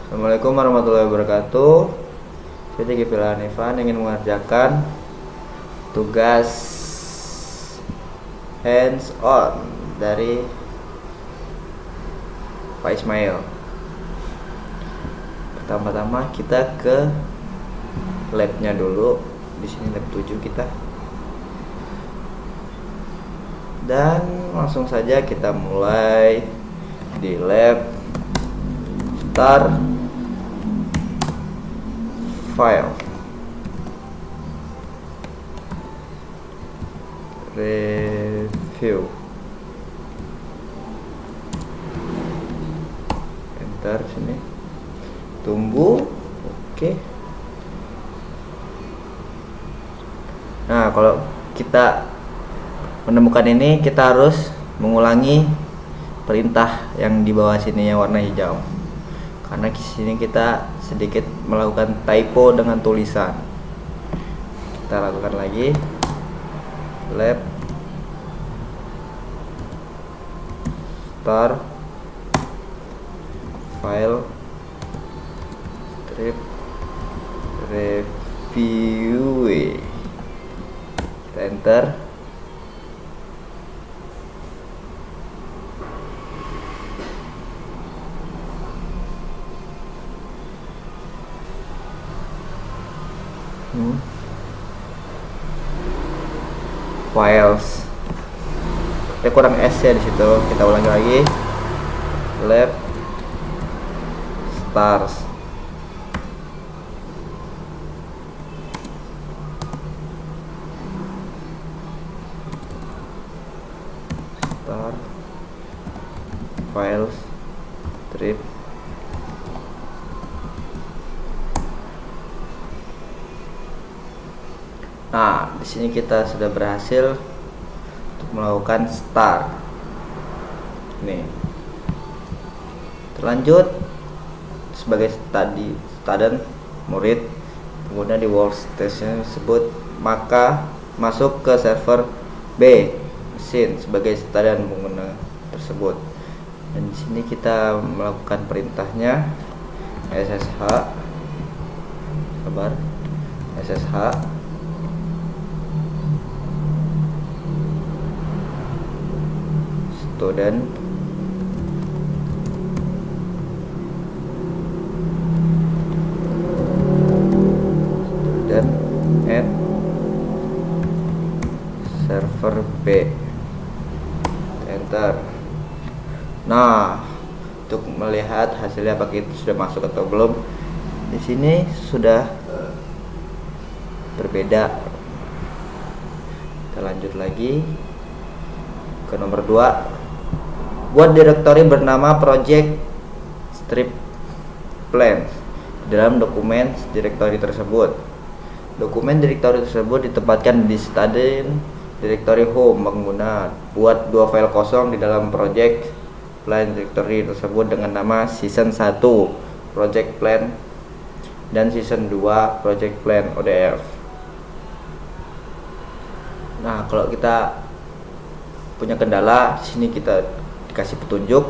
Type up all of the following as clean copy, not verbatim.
Assalamualaikum warahmatullahi wabarakatuh. Saya Tinggi Ivan ingin mengerjakan tugas hands on dari Pak Ismail. Pertama-tama kita ke labnya dulu. Di sini lab 7 kita. Dan langsung saja kita mulai di lab start file review, enter sini, tunggu. Oke. Nah, kalau kita menemukan ini, kita harus mengulangi perintah yang di bawah sini yang warna hijau, karena di sini kita sedikit melakukan typo dengan tulisan. Kita lakukan lagi lab start file strip review, kita enter. Files, kita kurang S ya di situ. Kita ulangi lagi lab stars start files strip Nah, di sini kita sudah berhasil untuk melakukan start. Nih. Terlanjut sebagai student murid pengguna di workstation tersebut, maka masuk ke server B mesin sebagai student pengguna tersebut. Dan di sini kita melakukan perintahnya ssh sabar ssh student at server B, enter. Nah, untuk melihat hasilnya apakah itu sudah masuk atau belum, di sini sudah berbeda. Kita lanjut lagi ke nomor 2. Buat direktori bernama project strip plans dalam dokumen direktori tersebut. Dokumen direktori tersebut ditempatkan di student directory home pengguna. Buat 2 file kosong di dalam project plan directory tersebut dengan nama season 1 project plan dan season 2 project plan ODF. Nah, kalau kita punya kendala, di sini kita dikasih petunjuk.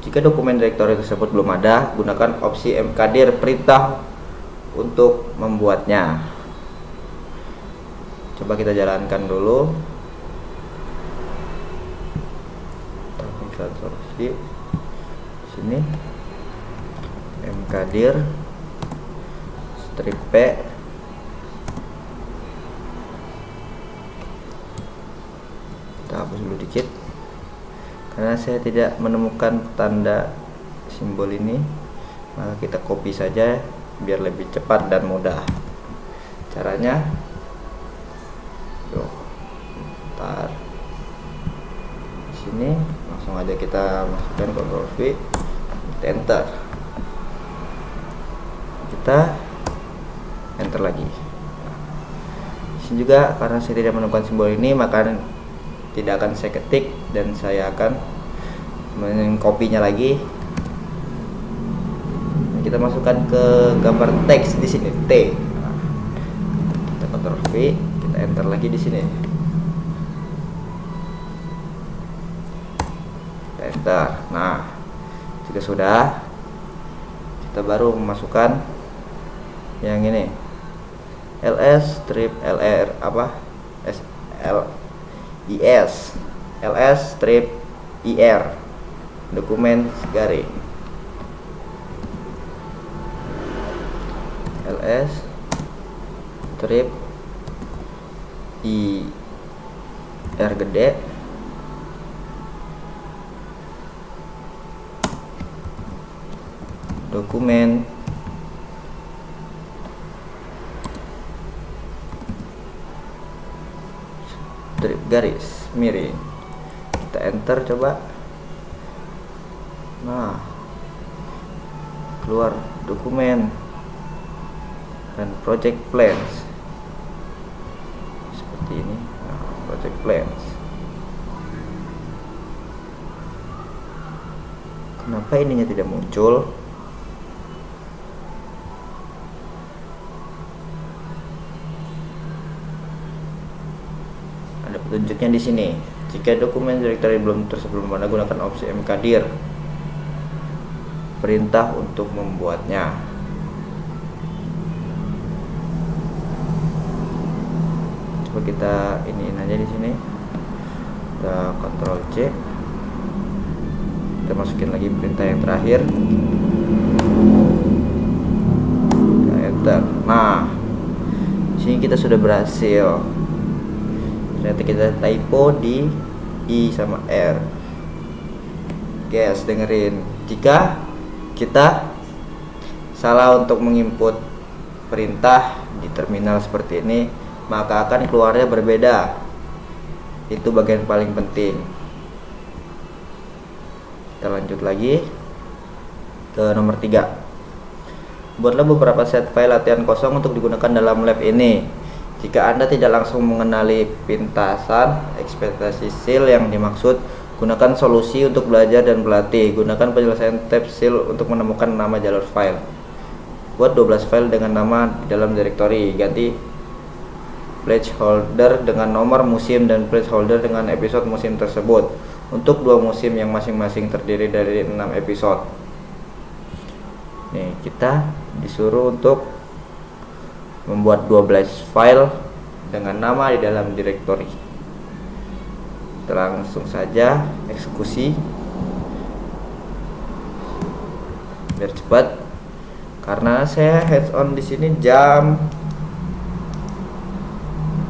Jika dokumen direktori tersebut belum ada, gunakan opsi mkdir perintah untuk membuatnya. Coba kita jalankan dulu. Solusi sini mkdir strip p kita hapus dulu dikit karena saya tidak menemukan tanda simbol ini, maka kita copy saja biar lebih cepat dan mudah. Caranya ntar di sini langsung aja kita masukkan Ctrl V, kita enter, kita enter lagi. Di sini juga karena saya tidak menemukan simbol ini, maka tidak akan saya ketik dan saya akan mengkopinya lagi. Kita masukkan ke gambar teks di sini T. Kita Ctrl V, kita enter lagi di sini. Kita enter. Nah, jika sudah, kita baru memasukkan yang ini, ls strip lr apa ls strip ir dokumen garing ls strip ir gede dokumen strip garis miring, kita enter coba. Nah, keluar dokumen dan project plans seperti ini. Nah, project plans. Kenapa ininya tidak muncul? Ada petunjuknya di sini. Jika dokumen directory belum tersebelum Anda gunakan opsi mkdir perintah untuk membuatnya. Coba kita iniin aja di sini. Kita Ctrl C. Kita masukin lagi perintah yang terakhir. Kita enter. Nah, di sini kita sudah berhasil. Ternyata kita typo di I sama R. Guys, dengerin. Jika kita salah untuk menginput perintah di terminal seperti ini, maka akan keluarnya berbeda. Itu bagian paling penting. Kita lanjut lagi ke nomor 3. Buatlah beberapa set file latihan kosong untuk digunakan dalam lab ini. Jika Anda tidak langsung mengenali pintasan ekspektasi seal yang dimaksud, gunakan solusi untuk belajar dan berlatih. Gunakan penyelesaian tab seal untuk menemukan nama jalur file. Buat 12 file dengan nama di dalam directory. Ganti placeholder dengan nomor musim dan placeholder dengan episode musim tersebut. Untuk 2 musim yang masing-masing terdiri dari 6 episode. Nih, kita disuruh untuk membuat 12 file dengan nama di dalam directory. Kita langsung saja eksekusi biar cepat, karena saya hands on di sini jam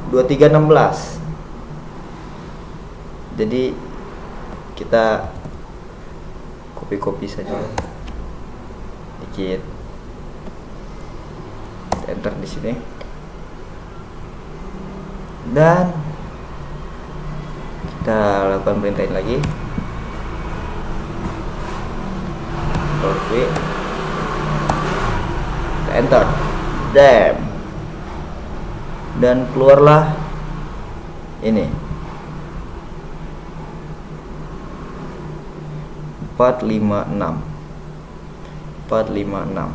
23.16. Jadi kita copy saja dikit, enter di sini dan kita lakukan perintahin lagi. Ctrl V, kita enter, dan keluarlah ini 456.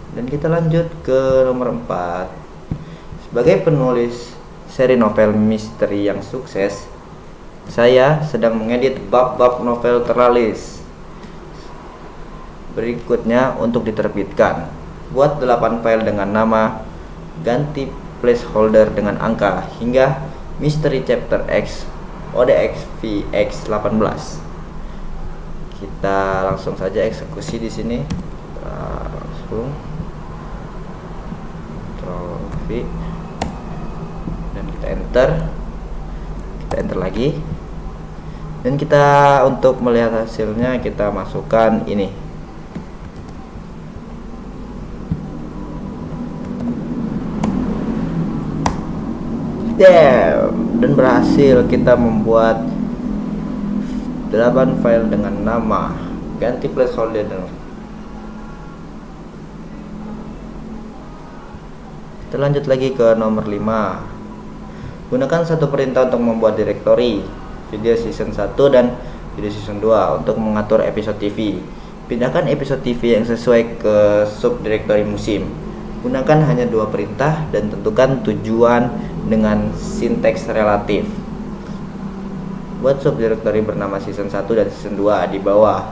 Dan kita lanjut ke nomor 4. Sebagai penulis seri novel misteri yang sukses, saya sedang mengedit bab-bab novel terlaris berikutnya untuk diterbitkan. Buat 8 file dengan nama, ganti placeholder dengan angka hingga Mystery Chapter X ODX VX 18. Kita langsung saja eksekusi di sini. Langsung Ctrl V dan kita enter lagi, dan kita untuk melihat hasilnya kita masukkan ini. Dan berhasil kita membuat 8 file dengan nama, ganti placeholder dan kita lanjut lagi ke nomor 5. Gunakan satu perintah untuk membuat directory video season 1 dan video season 2 untuk mengatur episode TV. Pindahkan episode TV yang sesuai ke subdirectory musim. Gunakan hanya 2 perintah dan tentukan tujuan dengan sinteks relatif. Buat subdirectory bernama season 1 dan season 2 di bawah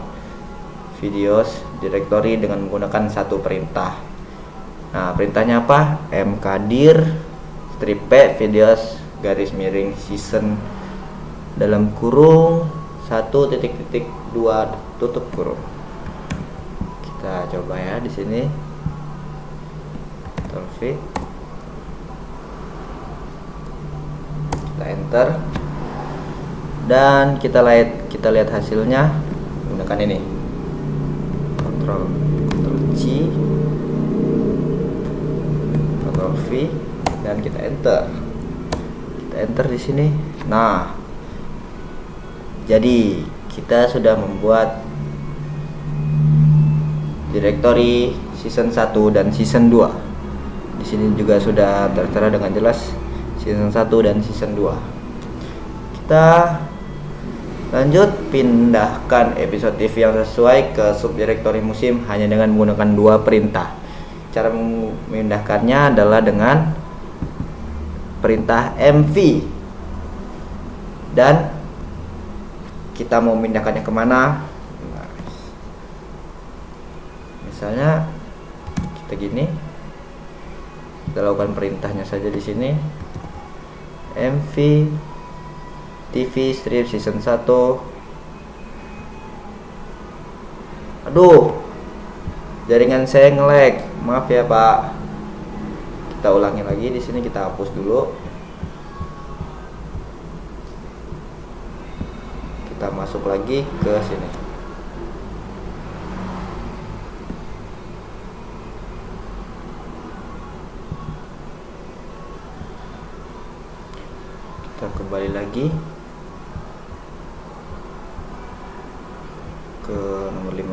videos directory dengan menggunakan satu perintah. Nah, perintahnya apa? mkdir strip p videos garis miring season dalam kurung 1.2 tutup kurung. Kita coba ya di sini. Ctrl V. Kita enter. Dan kita lihat hasilnya menggunakan ini. Ctrl C, Ctrl V, dan kita enter. Kita enter di sini. Nah, jadi kita sudah membuat directory season 1 dan season 2. Di sini juga sudah tertera dengan jelas season 1 dan season 2. Kita lanjut pindahkan episode TV yang sesuai ke subdirectory musim hanya dengan menggunakan dua perintah. Cara memindahkannya adalah dengan perintah mv, dan kita mau memindahkannya kemana? Nah, misalnya kita gini, kita lakukan perintahnya saja di sini, mv TV strip season 1. Aduh, jaringan saya nge-lag. Maaf ya, Pak. Kita ulangi lagi di sini, kita hapus dulu. Kita masuk lagi ke sini. Kita kembali lagi ke nomor 5.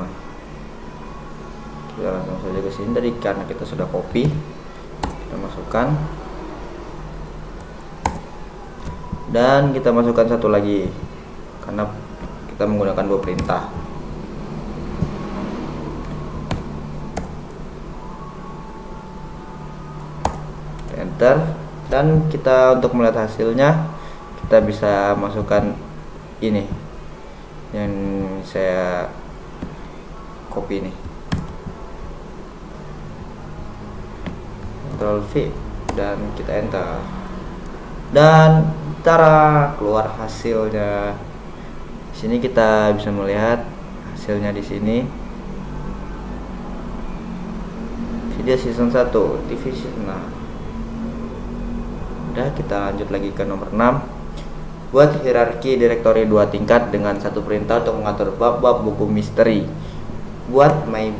Kita langsung saja ke sini, tadi karena kita sudah copy, kita masukkan dan kita masukkan satu lagi karena kita menggunakan dua perintah. Enter, dan kita untuk melihat hasilnya kita bisa masukkan ini yang saya copy ini, Ctrl V, dan kita enter, dan tara, keluar hasilnya. Di sini kita bisa melihat hasilnya di sini. Video season 1 TV season. Nah, udah, kita lanjut lagi ke nomor 6. Buat hierarki direktori 2 tingkat dengan satu perintah untuk mengatur bab-bab buku misteri. Buat my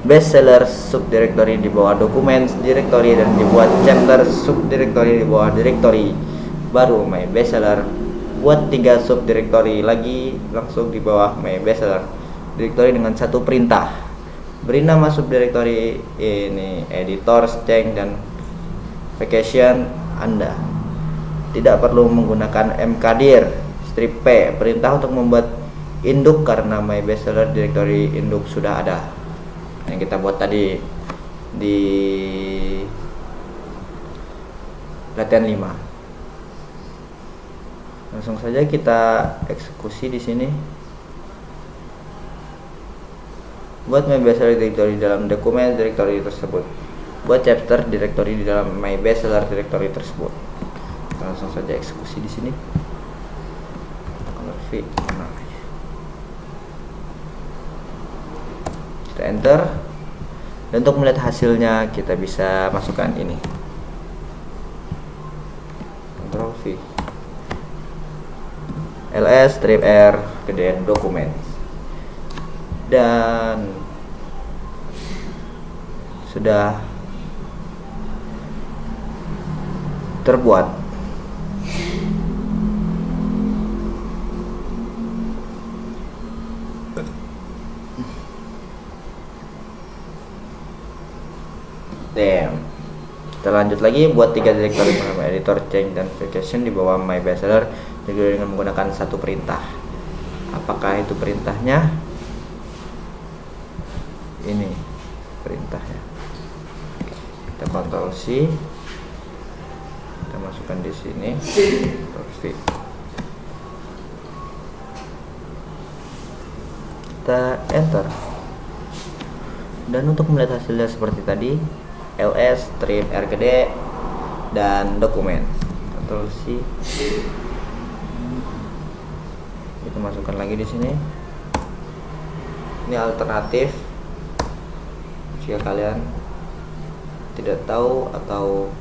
bestseller subdirectory di bawah documents directory dan dibuat chapter subdirectory di bawah directory baru my bestseller. Buat 3 subdirectory lagi langsung di bawah my bestseller directory dengan satu perintah. Beri nama subdirectory ini editor, change, dan vacation Anda. Tidak perlu menggunakan mkdir strip p perintah untuk membuat induk karena my bestseller directory induk sudah ada yang kita buat tadi di latihan 5. Langsung saja kita eksekusi di sini. Buat my bestseller directory dalam dokumen directory tersebut. Buat chapter directory di dalam my bestseller directory tersebut. Langsung saja eksekusi di sini. Ctrl V. Nah, kita enter. Dan untuk melihat hasilnya kita bisa masukkan ini. Ctrl V. ls strip r gedean dokumen. Dan sudah terbuat. Kita lanjut lagi buat 3 directory bernama editor, change, dan vacation di bawah my bestseller dengan menggunakan satu perintah. Apakah itu perintahnya? Ini perintahnya. Kita Ctrl C, kita masukkan di sini, Ctrl V. kita enter. Dan untuk melihat hasilnya seperti tadi, ls, strip, rgd, dan dokumen. Ctrl C. Kita masukkan lagi di sini. Ini alternatif jika kalian tidak tahu atau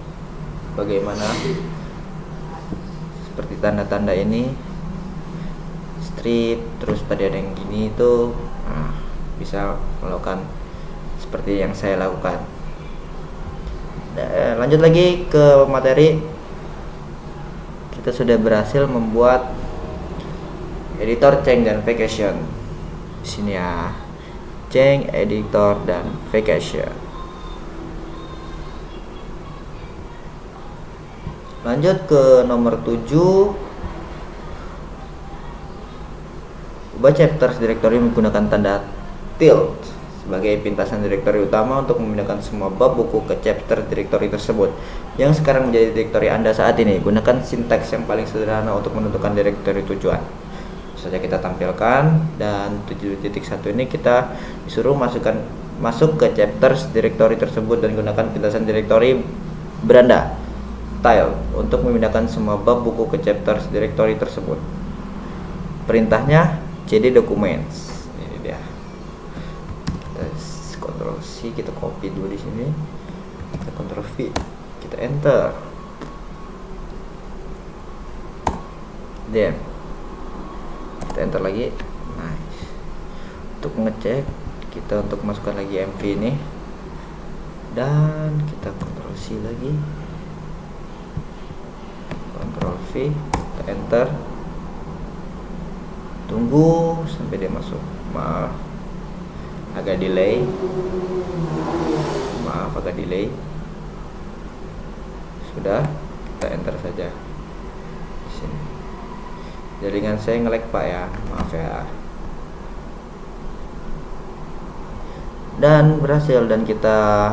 bagaimana seperti tanda-tanda ini, strip, terus tadi ada yang gini itu, bisa melakukan seperti yang saya lakukan. Lanjut lagi ke materi. Kita sudah berhasil membuat editor change dan vacation. Di sini ya, change, editor, dan vacation. Lanjut ke nomor 7. Ubah chapters directory menggunakan tanda tilde sebagai pintasan direktori utama untuk memindahkan semua bab buku ke chapter directory tersebut yang sekarang menjadi direktori Anda saat ini. Gunakan sintaks yang paling sederhana untuk menentukan direktori tujuan. Saja kita tampilkan, dan 7.1 ini kita disuruh masuk ke chapters directory tersebut dan gunakan pintasan direktori beranda tile untuk memindahkan semua bab buku ke chapters directory tersebut. Perintahnya cd documents. Ini dia. Ctrl C, kita copy dulu di sini. Kita Ctrl V, kita enter. Then kita enter lagi. Nice. Untuk mengecek, kita untuk masukkan lagi MV ini, dan kita Ctrl C lagi, Ctrl V, kita enter. Tunggu sampai dia masuk. Maaf, agak delay. Sudah, kita enter saja di sini. Jaringan saya nge-lag Pak ya, maaf ya. Dan berhasil, dan kita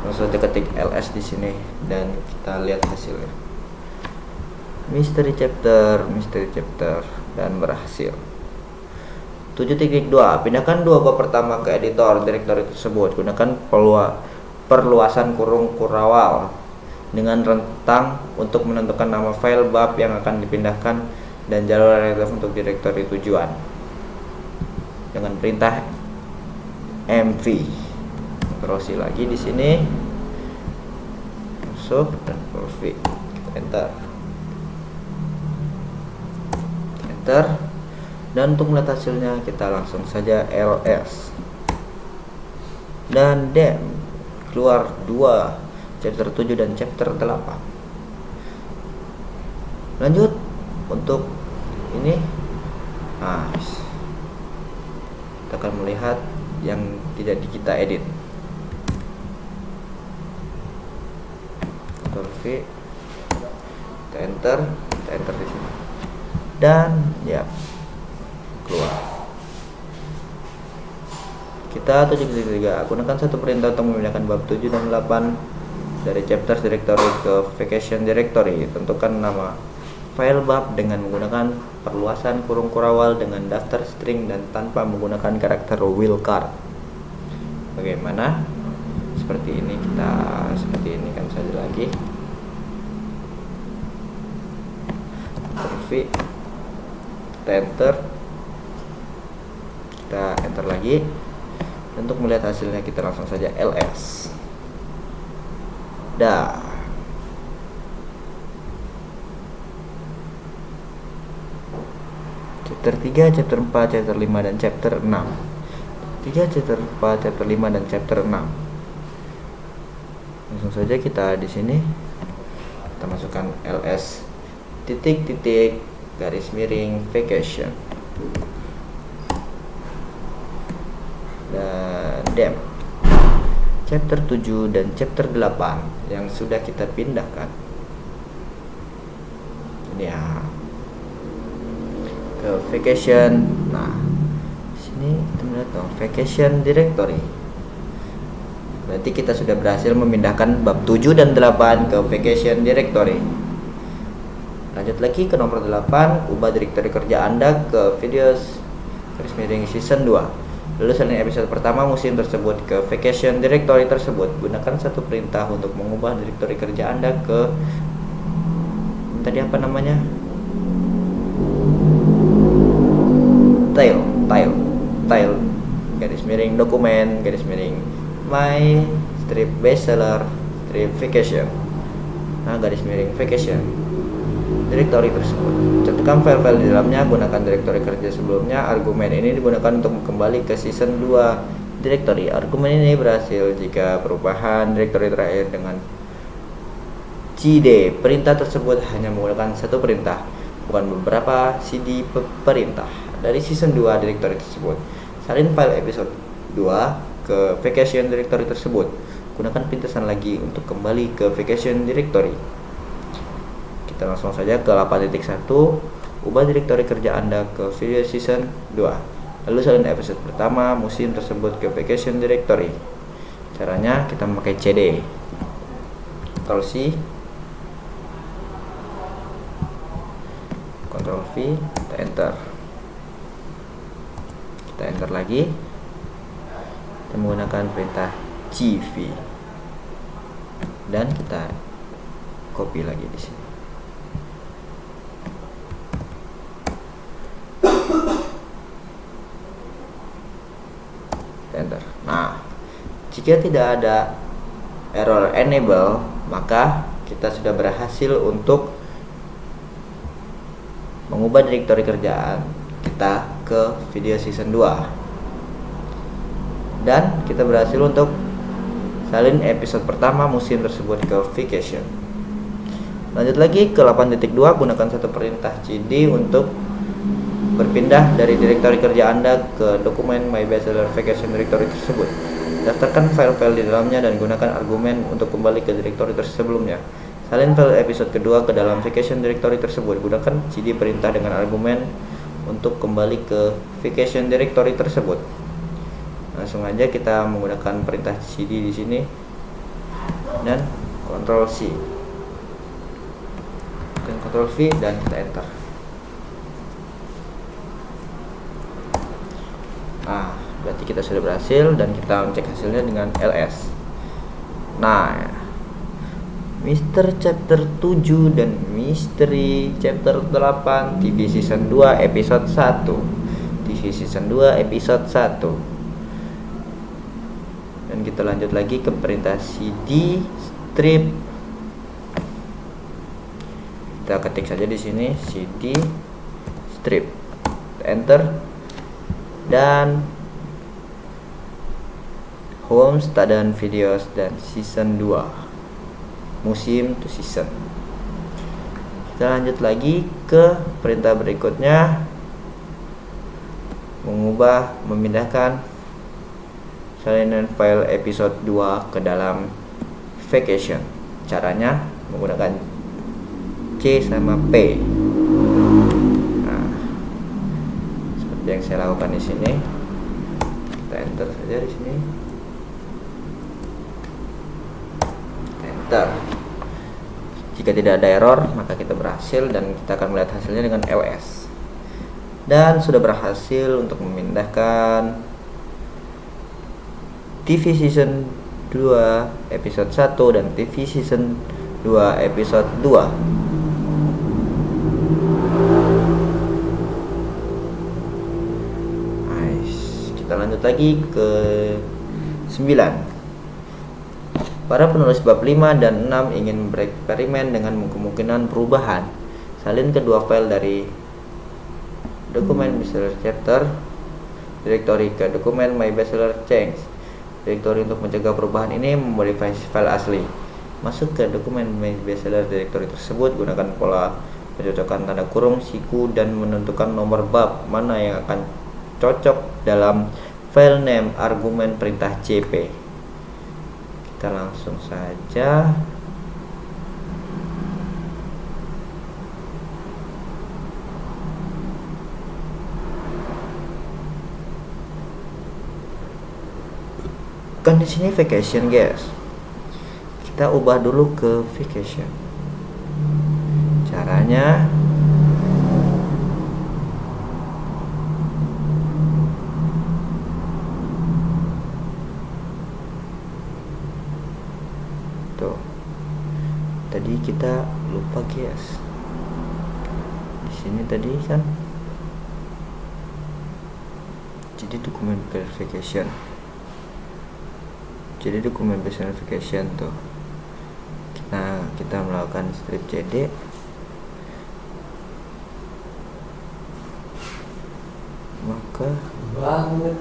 langsung saja ketik ls di sini dan kita lihat hasilnya. Mystery chapter, dan berhasil. 7.2. Pindahkan dua bab pertama ke editor direktori tersebut. Gunakan perluasan kurung kurawal dengan rentang untuk menentukan nama file bab yang akan dipindahkan dan jalur relatif untuk direktori tujuan dengan perintah mv. Terus lagi di sini, masuk dan V, kita enter. Dan untuk melihat hasilnya, kita langsung saja ls dan dem, keluar 2 chapter 7 dan chapter 8. Lanjut untuk ini, nice. Kita akan melihat yang tidak kita edit. Ctrl V, kita enter di sini, dan ya keluar. Kita 7.3. Gunakan satu perintah untuk memindahkan bab 7 dan 8 dari chapters directory ke vacation directory. Tentukan nama file bab dengan menggunakan perluasan kurung kurawal dengan daftar string dan tanpa menggunakan karakter wildcard. Bagaimana? Seperti ini, kan saja lagi. V, kita enter. Kita enter lagi. Untuk melihat hasilnya, kita langsung saja ls. Dah. Chapter 3, chapter 4, chapter 5, dan chapter 6. 3, chapter 4, chapter 5, dan chapter 6. Langsung saja kita di sini kita masukkan ls titik garis miring vacation dan dem chapter 7 dan chapter 8 yang sudah kita pindahkan. Ini ya, ke vacation. Nah, sini kita melihat vacation directory. Berarti kita sudah berhasil memindahkan bab 7 dan 8 ke vacation directory. Lanjut lagi ke nomor 8, ubah direktori kerja Anda ke videos garis miring season 2. Lalu salin episode pertama musim tersebut ke vacation directory tersebut. Gunakan satu perintah untuk mengubah directory kerja Anda ke tadi apa namanya? Tile garis miring dokumen garis miring my strip bestseller strip vacation. Nah, garis miring vacation directory tersebut. Cantumkan file-file di dalamnya, gunakan directory kerja sebelumnya. Argumen ini digunakan untuk kembali ke season 2 directory. Argumen ini berhasil jika perubahan directory terakhir dengan CD. Perintah tersebut hanya menggunakan satu perintah, bukan beberapa CD perintah dari season 2 directory tersebut. Salin file episode 2 ke vacation directory tersebut. Gunakan pintasan lagi untuk kembali ke vacation directory. Kita langsung saja ke 8.1. Ubah directory kerja Anda ke video season 2. Lalu salin episode pertama musim tersebut ke vacation directory. Caranya kita memakai CD. Ctrl C, Ctrl V, kita enter. Kita enter lagi. Kita menggunakan perintah CV dan kita copy lagi di sini. Enter. Nah, jika tidak ada error enable, maka kita sudah berhasil untuk mengubah directory kerjaan kita ke video season 2. Dan kita berhasil untuk salin episode pertama musim tersebut ke vacation. Lanjut lagi ke 8.2, gunakan satu perintah CD untuk berpindah dari directory kerja Anda ke dokumen My Bestseller Vacation directory tersebut. Daftarkan file-file di dalamnya dan gunakan argumen untuk kembali ke directory sebelumnya. Salin file episode kedua ke dalam vacation directory tersebut. Gunakan CD perintah dengan argumen untuk kembali ke vacation directory tersebut. Langsung aja kita menggunakan perintah CD di sini dan Ctrl C dan Ctrl V dan kita enter. Nah, berarti kita sudah berhasil dan kita cek hasilnya dengan ls. Nah, Mister Chapter 7 dan Misteri Chapter 8 TV Season 2 Episode 1 TV Season 2 Episode 1. Dan kita lanjut lagi ke perintah CD strip. Kita ketik saja di sini CD strip, enter. Dan home dan videos dan season 2 musim to season. Kita lanjut lagi ke perintah berikutnya, memindahkan salinan file episode 2 ke dalam vacation. Caranya menggunakan C sama P. Yang saya lakukan di sini, kita enter saja di sini, enter. Jika tidak ada error, maka kita berhasil dan kita akan melihat hasilnya dengan ls. Dan sudah berhasil untuk memindahkan TV Season 2 Episode 1 dan TV Season 2 Episode 2. Kita lanjut lagi ke 9. Para penulis bab 5 dan 6 ingin bereksperimen dengan kemungkinan perubahan. Salin kedua file dari dokumen bestseller chapter directory ke dokumen my bestseller change directory. Untuk mencegah perubahan ini, memodifikasi file asli. Masuk ke dokumen my bestseller directory tersebut, gunakan pola pencocokan tanda kurung siku dan menentukan nomor bab mana yang akan cocok dalam file name argumen perintah CP. Kita langsung saja kan di sini vacation, guys. Kita ubah dulu ke vacation. Caranya kita lupa guys. Di sini tadi kan jadi dokumen verification. Jadi dokumen verification tuh. Kita melakukan strip cd, maka banget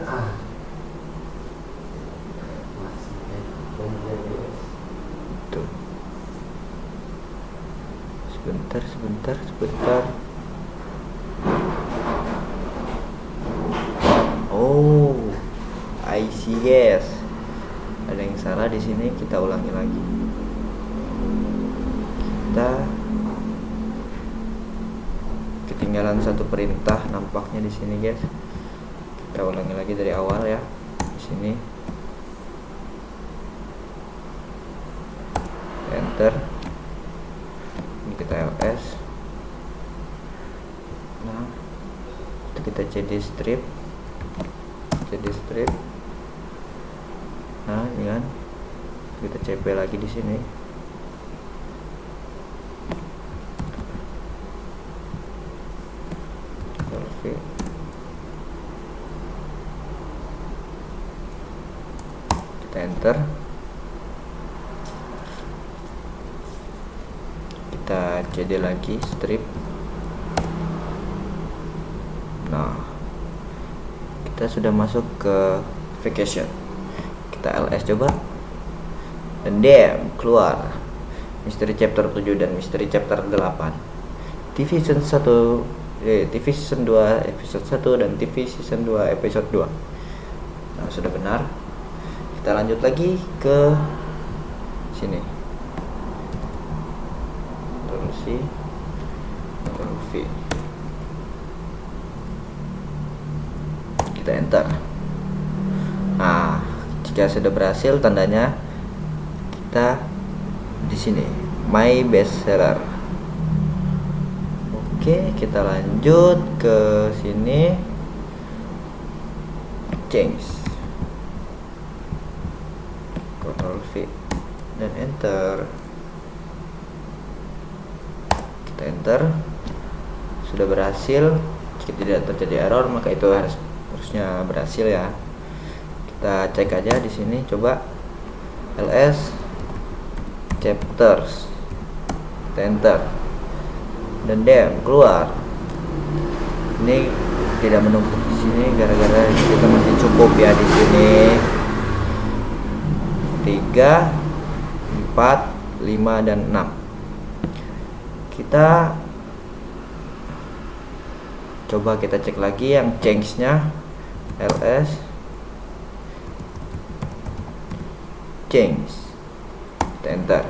tuh sebentar. Oh, I see guys. Ada yang salah di sini, kita ulangi lagi. Kita ketinggalan satu perintah nampaknya di sini guys. Kita ulangi lagi dari awal ya. Di sini enter. Ini kita ls. Nah, itu kita cd strip. Nah, ini kan kita cp lagi di sini. Kita enter. Kita cd lagi strip. Nah, kita sudah masuk ke vacation. Kita ls coba, dan keluar misteri chapter 7 dan misteri chapter 8, TV season 1, TV season 2 episode 1 dan TV season 2 episode 2. Nah, sudah benar. Kita lanjut lagi ke sini. Ctrl+C, Ctrl+V. Kita enter. Nah, jika sudah berhasil, tandanya kita di sini my bestseller. Oke, kita lanjut ke sini, change, Ctrl+V dan enter. Kita enter. Sudah berhasil. Jika tidak terjadi error, maka itu harusnya berhasil ya. Kita cek aja di sini, coba ls chapters, kita enter, dan keluar. Ini tidak menumpuk di sini gara-gara kita masih cukup ya di sini. 3, 4, 5 dan 6. Kita coba kita cek lagi yang change-nya, ls change, kita enter.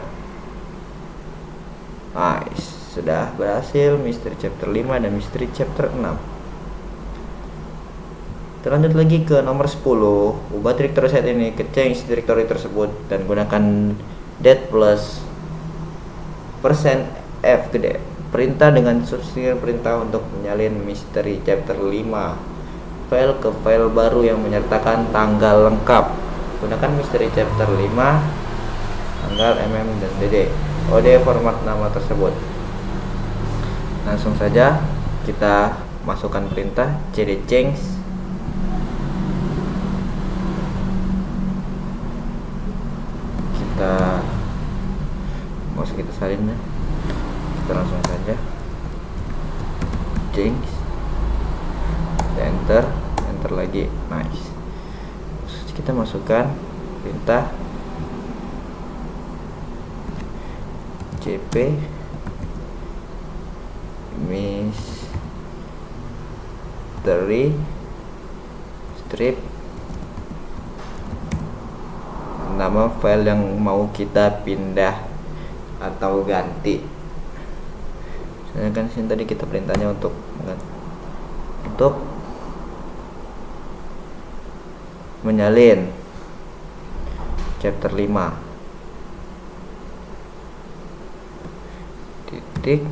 Nice, sudah berhasil misteri chapter 5 dan misteri chapter 6. Kita lanjut lagi ke nomor 10. Ubah directory set ini ke change directory tersebut dan gunakan det plus %f gede. Perintah dengan substitusi perintah untuk menyalin misteri chapter 5 file ke file baru yang menyertakan tanggal lengkap. Gunakan misteri chapter 5, tanggal, dan OD format nama tersebut. Langsung saja kita masukkan perintah cd change. Kita salin ya. Kita langsung saja change, kita enter lagi. Nice. Kita masukkan perintah cp misteri strip, nama file yang mau kita pindah atau ganti. Misalnya kan sini tadi kita perintahnya untuk menyalin chapter 5 titik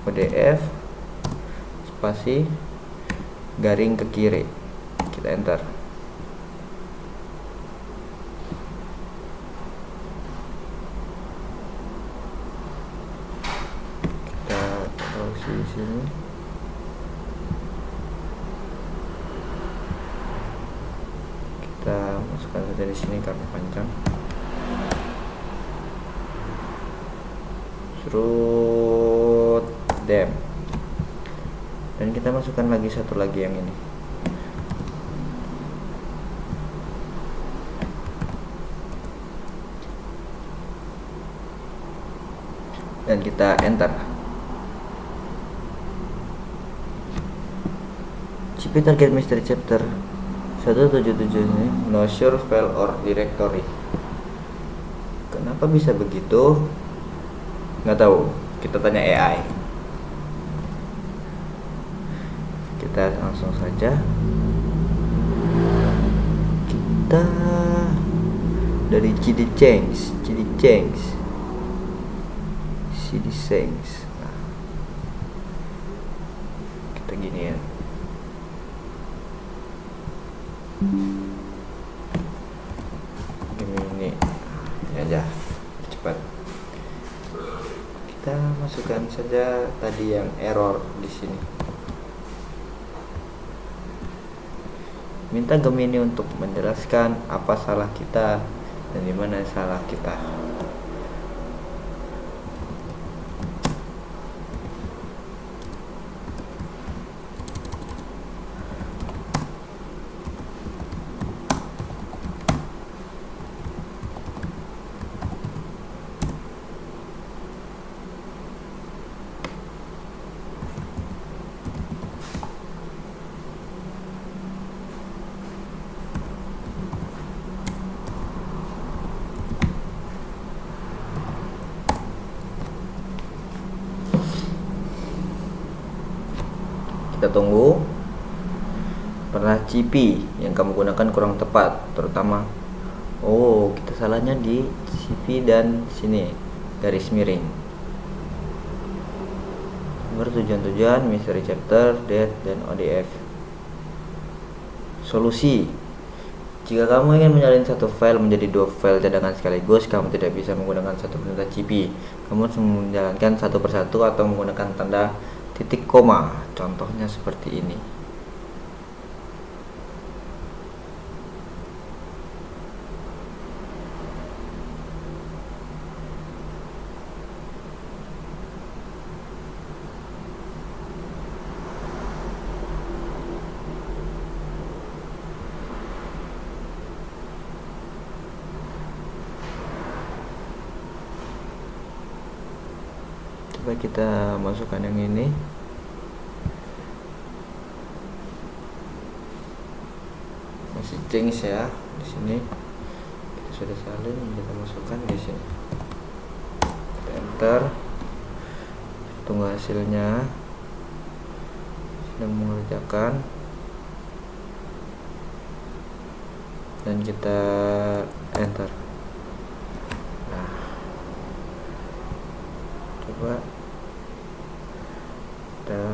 odf spasi garing ke kiri, kita enter. sini. Kita masukkan saja di sini karena panjang. Serut dem. Dan kita masukkan lagi satu lagi yang ini. Dan kita enter. CP target mystery chapter 177 ini no sure file or directory. Kenapa bisa begitu? Nggak tahu. Kita tanya AI. Kita langsung saja. Kita dari CD change. Nah, kita gini ya. Ini aja cepat. Kita masukkan saja tadi yang error di sini. Minta Gemini untuk menjelaskan apa salah kita dan di mana salah kita. Kita tunggu. Pernah CP yang kamu gunakan kurang tepat, terutama kita salahnya di CP dan sini garis miring. Tujuan mystery chapter, date, dan ODF. Solusi: jika kamu ingin menyalin satu file menjadi dua file cadangan sekaligus, kamu tidak bisa menggunakan satu perintah CP. Kamu harus menjalankan satu persatu atau menggunakan tanda titik koma. Contohnya seperti ini. Coba kita masukkan yang ini. Masih change ya di sini. Kita sudah salin, kita masukkan di sini. Kita enter. Tunggu hasilnya. Sedang mengerjakan. Dan kita enter. Nah, coba kita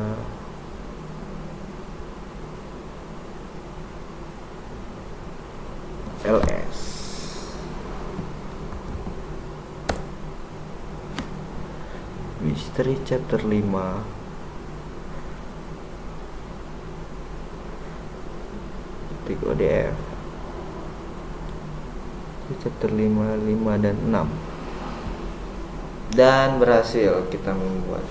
LS Mystery chapter 5 titik ODF chapter 5, 5 dan 6 dan berhasil kita membuat.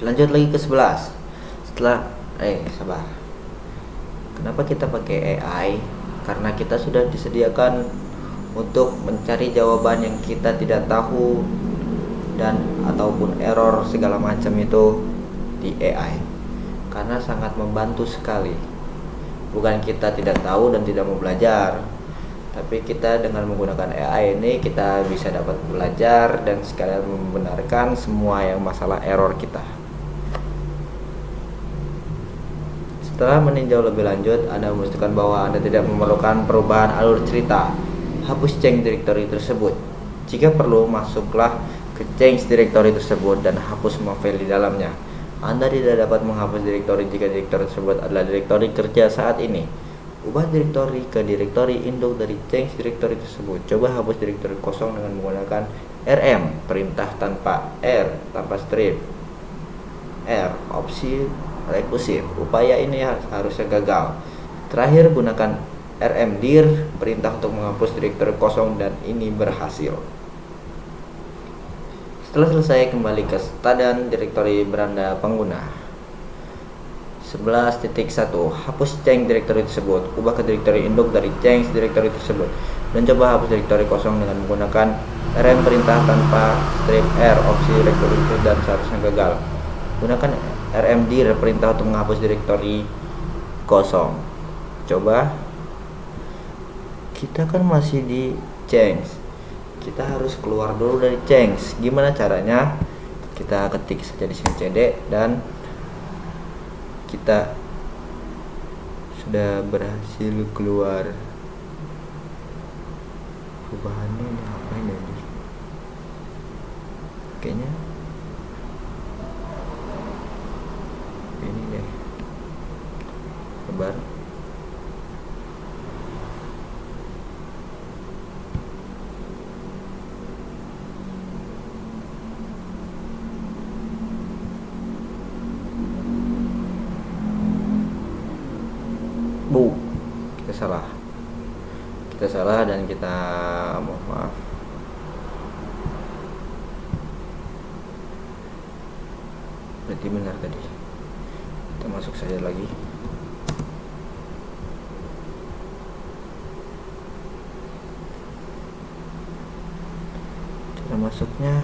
Lanjut lagi ke 11. Sabar. Kenapa kita pakai AI? Karena kita sudah disediakan untuk mencari jawaban yang kita tidak tahu dan ataupun error segala macam itu di AI. Karena sangat membantu sekali. Bukan kita tidak tahu dan tidak mau belajar, tapi kita dengan menggunakan AI ini kita bisa dapat belajar dan sekalian membenarkan semua yang masalah error kita. Setelah meninjau lebih lanjut, Anda memastikan bahwa Anda tidak memerlukan perubahan alur cerita. Hapus change directory tersebut. Jika perlu, masuklah ke change directory tersebut dan hapus semua file di dalamnya. Anda tidak dapat menghapus direktori jika direktori tersebut adalah direktori kerja saat ini. Ubah direktori ke direktori induk dari change directory tersebut. Coba hapus direktori kosong dengan menggunakan RM perintah tanpa R tanpa strip, R opsi rekursif. Upaya ini harusnya gagal. Terakhir, gunakan rmdir perintah untuk menghapus direktori kosong dan ini berhasil. Setelah selesai, kembali ke stadan direktori beranda pengguna. 11.1 hapus change direktori tersebut. Ubah ke direktori induk dari change direktori tersebut dan coba hapus direktori kosong dengan menggunakan rm perintah tanpa strip R opsi direktori dan seharusnya gagal. Gunakan rmdir perintah untuk menghapus direktori kosong. Coba. Kita kan masih di change, kita harus keluar dulu dari change. Gimana caranya? Kita ketik saja di sini cd dan kita sudah berhasil keluar. Perubahannya ini apa ini? Kayaknya ini deh. Sabar. Kita salah dan kita mohon maaf. Berarti benar tadi. Kita masuk saja lagi. Cara masuknya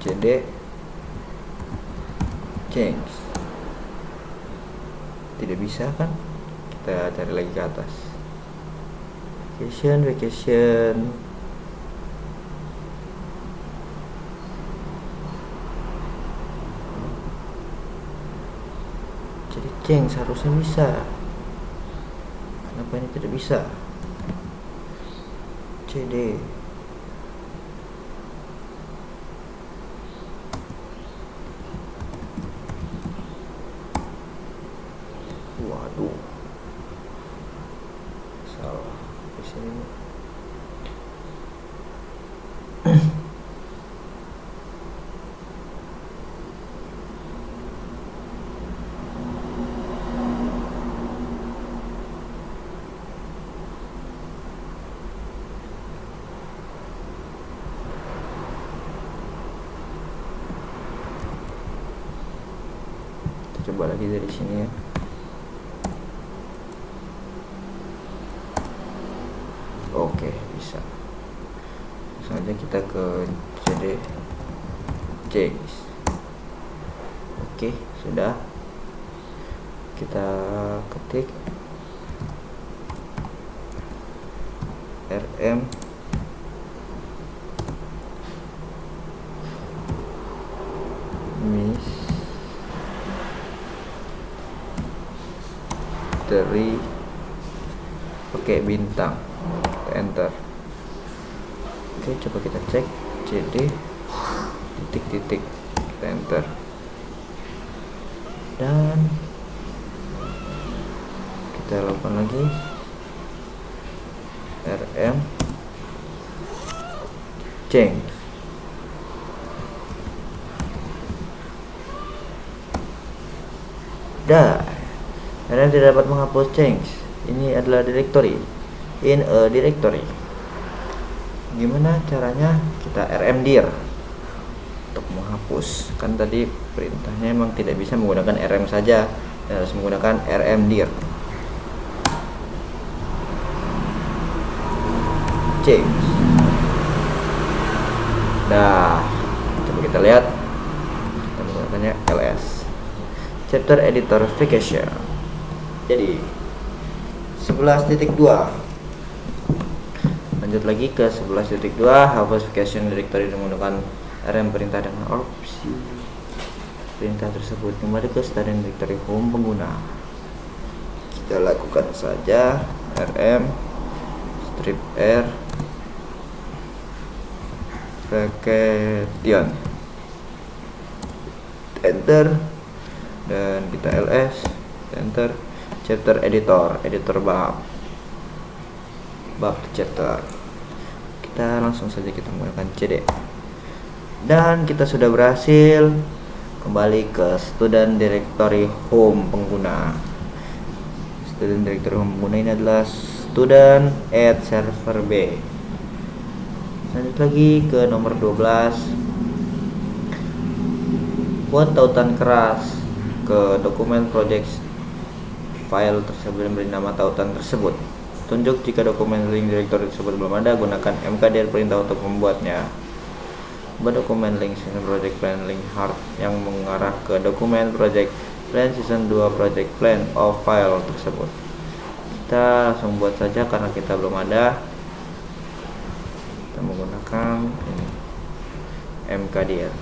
cd change. Tidak bisa kan? Kita cari lagi ke atas. Vacation. Jadi change seharusnya bisa. Kenapa ini tidak bisa? CD. Waduh. Salah. Di sini. Coba lagi dari sini ya. Oke, bisa. Langsung aja kita ke cd change. Oke, sudah. Kita ketik rm misteri pakai bintang. Enter. Oke, coba kita cek cd titik-titik, kita enter dan kita lakukan lagi rm change. Dah, karena tidak dapat menghapus change. Ini adalah directory in a directory. Gimana caranya? Kita rmdir untuk menghapus. Kan tadi perintahnya emang tidak bisa menggunakan rm saja, harus menggunakan rmdir. Change. Nah, coba kita lihat. Kita menggunakannya ls. Chapter editor vacation. Jadi 11.2. Lanjut lagi ke 11.2, hapus vacation directory menggunakan rm perintah dengan opsi perintah tersebut. Kembali ke stadan directory home pengguna. Kita lakukan saja rm strip r vacation, enter, dan kita ls, enter. Chapter editor bab chapter. Kita langsung saja kita menggunakan cd Dan kita sudah berhasil kembali ke student directory home pengguna. Student directory home pengguna ini adalah student at server B. Lanjut lagi ke nomor 12. Buat tautan keras ke dokumen project file tersebut yang beri nama tautan tersebut. Tunjuk jika dokumen link directory tersebut belum ada, gunakan mkdir perintah untuk membuatnya. Buat dokumen link season project plan link hard yang mengarah ke dokumen project plan season 2 project plan of file tersebut. Kita langsung buat saja karena kita belum ada. Kita menggunakan ini mkdir.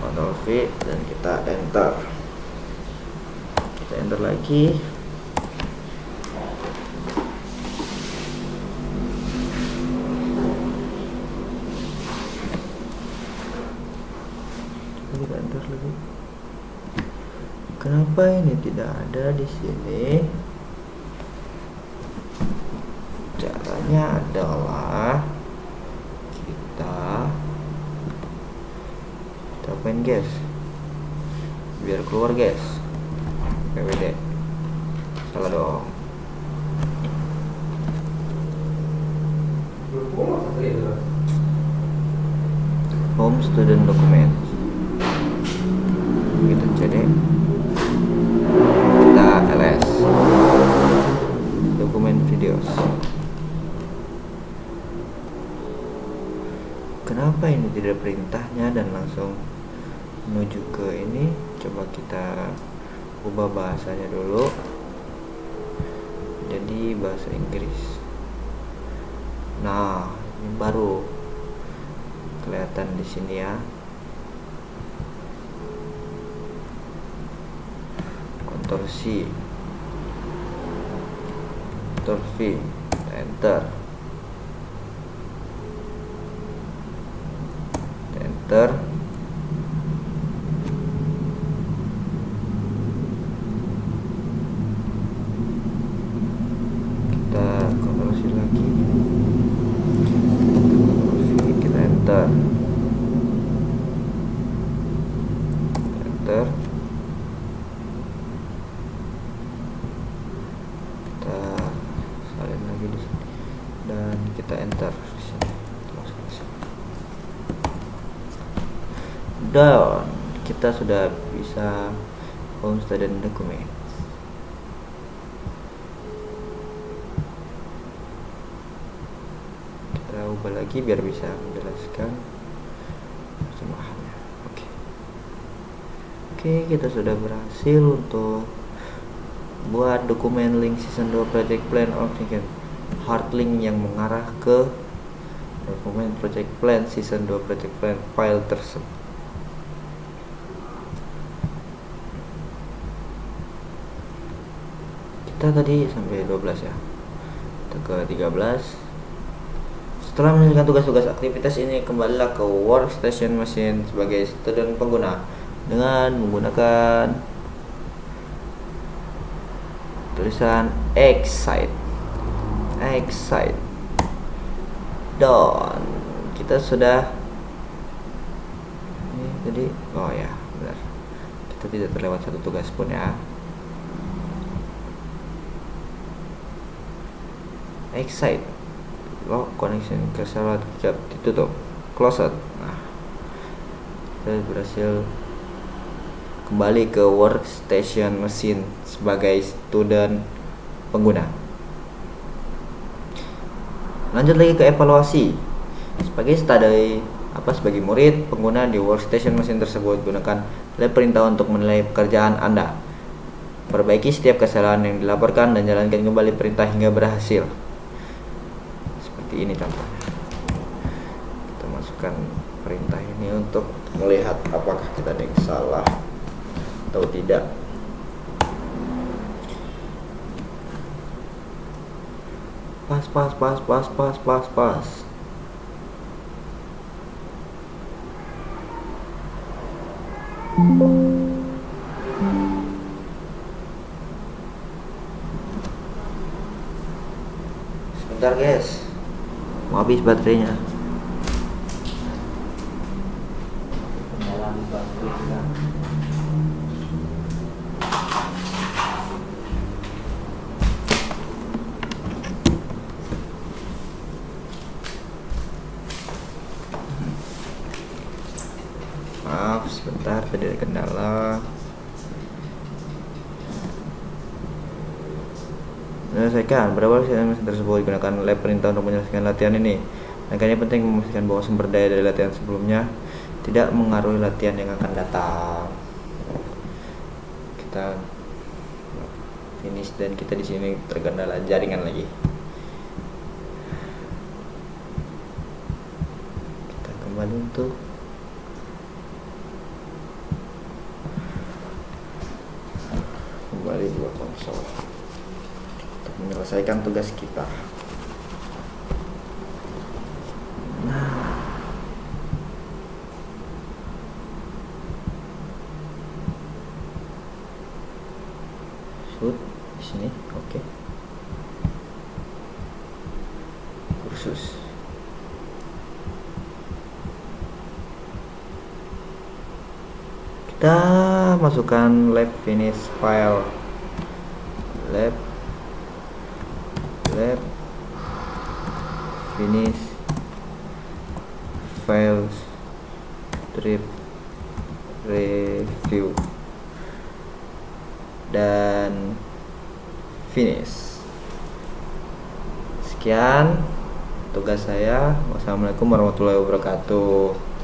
Ctrl V dan kita enter. Kita enter lagi. Kita enter lagi. Kenapa ini tidak ada di sini? Caranya adalah kita open guys, biar keluar guys. PWD salah dong. Home student document kita cd, kita ls dokumen videos. Kenapa ini tidak perintahnya dan langsung menuju ke ini? Coba kita ubah bahasanya dulu jadi bahasa Inggris. Nah, ini baru kelihatan di sini ya. Ctrl C, Ctrl V, enter, enter. Kita Ctrl C lagi, Ctrl V, kita enter, enter. Kita salin lagi di sini dan kita enter di sini. Dan kita sudah bisa home student document. Kita ubah lagi biar bisa menjelaskan terjemahannya. Oke, kita sudah berhasil untuk buat dokumen link season 2 project plan hard link yang mengarah ke dokumen project plan season 2 project plan file tersebut. Kita tadi sampai 12 ya. Kita ke 13. Setelah menyelesaikan tugas-tugas aktivitas ini, kembalilah ke workstation mesin sebagai student pengguna dengan menggunakan tulisan excite. Dan kita sudah ini tadi, oh ya benar, kita tidak terlewat satu tugas pun ya. Excite lock connection ke server ditutup, closed. Nah, kita berhasil kembali ke workstation mesin sebagai student pengguna. Lanjut lagi ke evaluasi. Sebagai murid pengguna di workstation mesin tersebut, gunakan perintah untuk menilai pekerjaan Anda. Perbaiki setiap kesalahan yang dilaporkan dan jalankan kembali perintah hingga berhasil. Seperti ini contohnya. Kita masukkan perintah ini untuk melihat apakah kita ada yang salah atau tidak. Pas. Sebentar guys, mau habis baterainya. Maaf sebentar, tadi ada kendala. Menyelesaikan berapa mesin tersebut gunakan lab perintah untuk menyelesaikan latihan ini. Makanya penting memastikan bahwa sumber daya dari latihan sebelumnya tidak mengaruhi latihan yang akan datang. Kita finish dan kita di sini terkendala jaringan lagi. Kita kembali untuk kembali dua konsol untuk menyelesaikan tugas kita. Shoot di sini, oke. Kursus. Kita masukkan lab finish file. Lab finish files strip review dan finish. Sekian tugas saya. Wassalamualaikum warahmatullahi wabarakatuh.